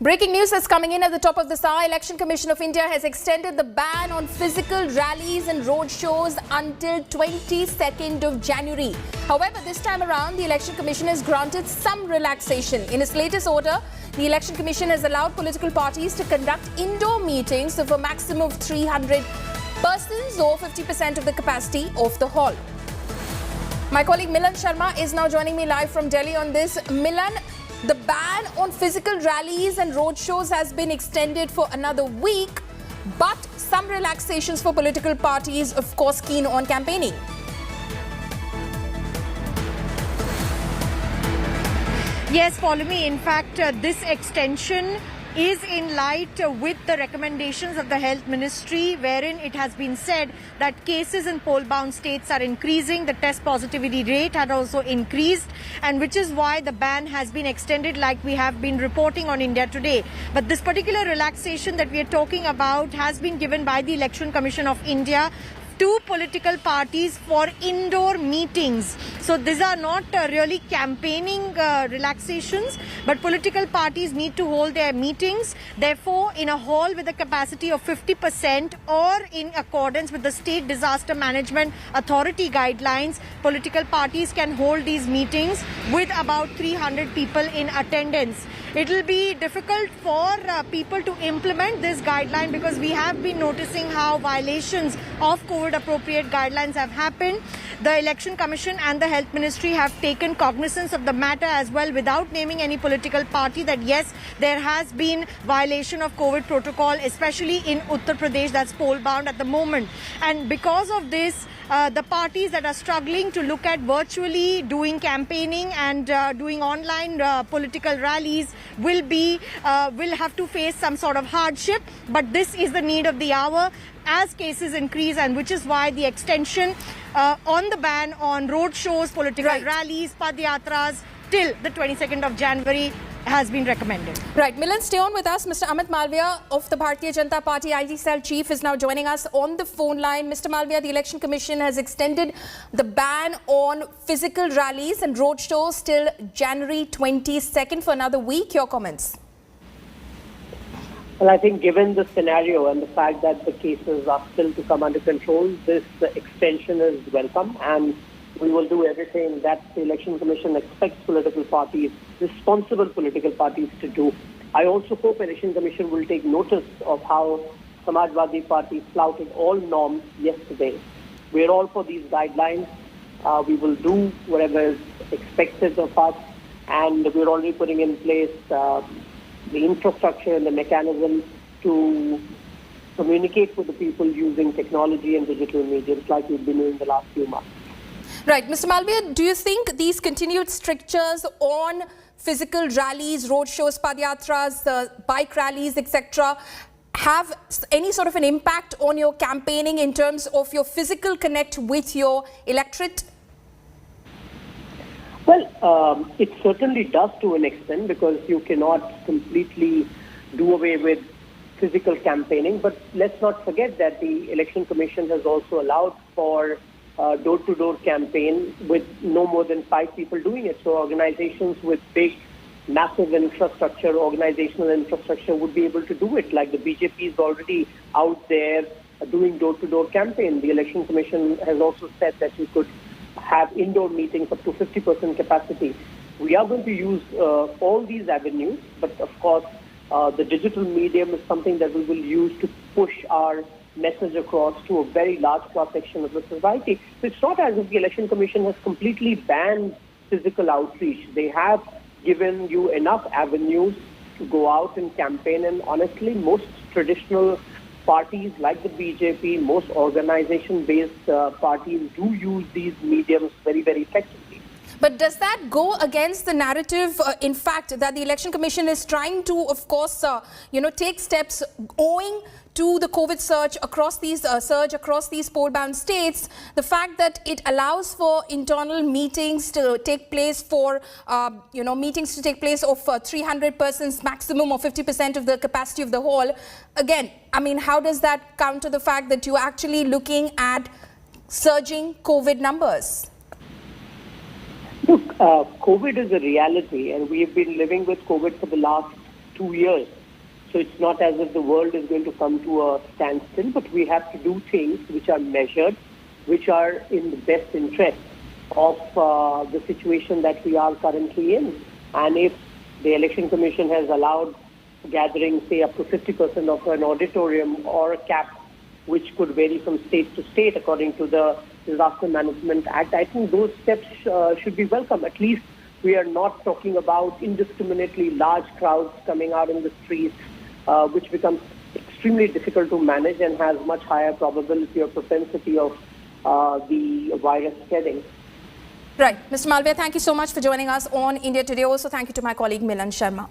Breaking news is coming in at the top of this hour. Election Commission of India has extended the ban on physical rallies and road shows until 22nd of January. However, this time around, the Election Commission has granted some relaxation. In its latest order, the Election Commission has allowed political parties to conduct indoor meetings of a maximum of 300 persons or 50% of the capacity of the hall. My colleague Milan Sharma is now joining me live from Delhi on this. Milan, the ban on physical rallies and roadshows has been extended for another week, but some relaxations for political parties, of course, keen on campaigning. Yes, Paulami, in fact, this extension is in light with the recommendations of the Health Ministry, wherein it has been said that cases in poll-bound states are increasing, the test positivity rate had also increased, and which is why the ban has been extended like we have been reporting on India Today. But this particular relaxation that we are talking about has been given by the Election Commission of India to political parties for indoor meetings. So these are not really campaigning relaxations, but political parties need to hold their meetings. Therefore, in a hall with a capacity of 50% or in accordance with the State Disaster Management Authority guidelines, political parties can hold these meetings with about 300 people in attendance. It will be difficult for people to implement this guideline because we have been noticing how violations of COVID-appropriate guidelines have happened. The Election Commission and the Health Ministry have taken cognizance of the matter as well without naming any political party that yes, there has been violation of COVID protocol, especially in Uttar Pradesh, that's poll-bound at the moment. And because of this, the parties that are struggling to look at virtually doing campaigning and doing online political rallies will have to face some sort of hardship. But this is the need of the hour as cases increase, and which is why the extension on the ban on road shows, political rallies, padyatras till the 22nd of January has been recommended. Right. Milan, stay on with us. Mr. Amit Malviya of the Bharatiya Janata Party IT Cell Chief is now joining us on the phone line. Mr. Malviya, the Election Commission has extended the ban on physical rallies and road shows till January 22nd for another week. Your comments? Well, I think given the scenario and the fact that the cases are still to come under control, this extension is welcome, and we will do everything that the Election Commission expects political parties, responsible political parties, to do. I also hope the Election Commission will take notice of how Samajwadi Party flouted all norms yesterday. We are all for these guidelines. We will do whatever is expected of us, and we're already putting in place the infrastructure and the mechanism to communicate with the people using technology and digital mediums like we've been doing the last few months. Right. Mr. Malviya, do you think these continued strictures on physical rallies, road shows, padyatras, bike rallies, etc., have any sort of an impact on your campaigning in terms of your physical connect with your electorate? Well, it certainly does to an extent, because you cannot completely do away with physical campaigning. But let's not forget that the Election Commission has also allowed for door-to-door campaign with no more than 5 people doing it. So organizations with big, massive infrastructure, organizational infrastructure would be able to do it. Like the BJP is already out there doing door-to-door campaign. The Election Commission has also said that you could have indoor meetings up to 50% capacity. We are going to use all these avenues, but of course, the digital medium is something that we will use to push our message across to a very large cross-section of the society. So it's not as if the Election Commission has completely banned physical outreach. They have given you enough avenues to go out and campaign, and honestly, most traditional parties like the BJP, most organization-based parties do use these mediums very, very effectively. But does that go against the narrative, in fact, that the Election Commission is trying to, of course, take steps owing to the COVID surge across these poll-bound states? The fact that it allows for internal meetings to take place for, meetings to take place of 300 persons, maximum of 50% of the capacity of the hall. Again, I mean, how does that counter the fact that you're actually looking at surging COVID numbers? Look, COVID is a reality, and we have been living with COVID for the last 2 years. So it's not as if the world is going to come to a standstill, but we have to do things which are measured, which are in the best interest of the situation that we are currently in. And if the Election Commission has allowed gathering, say, up to 50% of an auditorium or a cap, which could vary from state to state according to the Disaster Management Act, I think those steps should be welcome. At least we are not talking about indiscriminately large crowds coming out in the streets, which becomes extremely difficult to manage and has much higher probability or propensity of the virus spreading. Right. Mr. Malviya, thank you so much for joining us on India Today. Also, thank you to my colleague Milan Sharma.